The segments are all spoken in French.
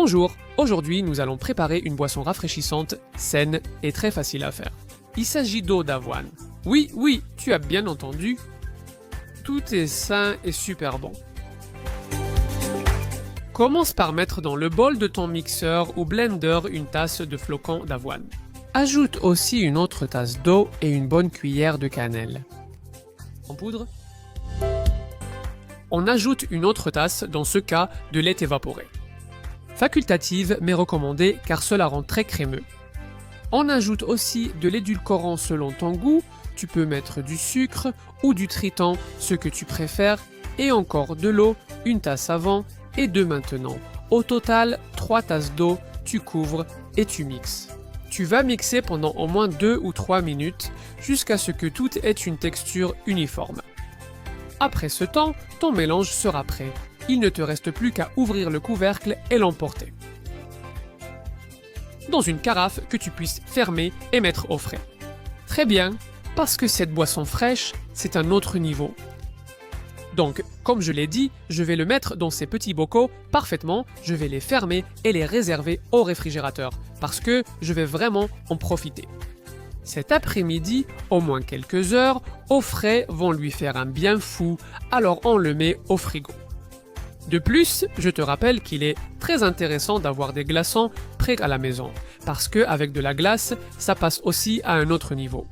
Bonjour, aujourd'hui nous allons préparer une boisson rafraîchissante, saine et très facile à faire. Il s'agit d'eau d'avoine. Oui, tu as bien entendu. Tout est sain et super bon. Commence par mettre dans le bol de ton mixeur ou blender une tasse de flocons d'avoine. Ajoute aussi une autre tasse d'eau et une bonne cuillère de cannelle. En poudre. On ajoute une autre tasse, dans ce cas, de lait évaporé. Facultative mais recommandée car cela rend très crémeux. On ajoute aussi de l'édulcorant selon ton goût, tu peux mettre du sucre ou du tritan, ce que tu préfères, et encore de l'eau, une tasse avant et deux maintenant. Au total, 3 tasses d'eau, tu couvres et tu mixes. Tu vas mixer pendant au moins 2 ou 3 minutes jusqu'à ce que tout ait une texture uniforme. Après ce temps, ton mélange sera prêt. Il ne te reste plus qu'à ouvrir le couvercle et l'emporter. Dans une carafe que tu puisses fermer et mettre au frais. Très bien, parce que cette boisson fraîche, c'est un autre niveau. Donc, comme je l'ai dit, je vais le mettre dans ces petits bocaux parfaitement, je vais les fermer et les réserver au réfrigérateur, parce que je vais vraiment en profiter. Cet après-midi, au moins quelques heures, au frais vont lui faire un bien fou, alors on le met au frigo. De plus, je te rappelle qu'il est très intéressant d'avoir des glaçons prêts à la maison, parce qu'avec de la glace, ça passe aussi à un autre niveau.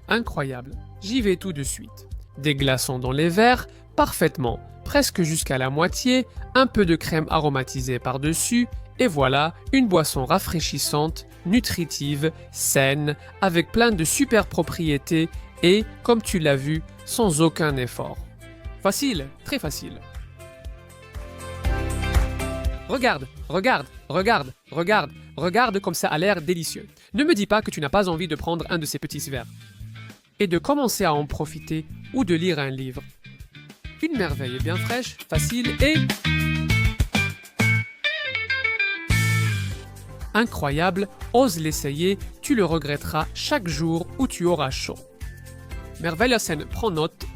Incroyable, j'y vais tout de suite. Des glaçons dans les verres, parfaitement, presque jusqu'à la moitié, un peu de crème aromatisée par-dessus, et voilà une boisson rafraîchissante, nutritive, saine, avec plein de super propriétés et, comme tu l'as vu, sans aucun effort. Facile, très facile. Regarde comme ça a l'air délicieux. Ne me dis pas que tu n'as pas envie de prendre un de ces petits verres. Et de commencer à en profiter ou de lire un livre. Une merveille bien fraîche, facile et... incroyable, ose l'essayer, tu le regretteras chaque jour où tu auras chaud. Merveilleux, prends note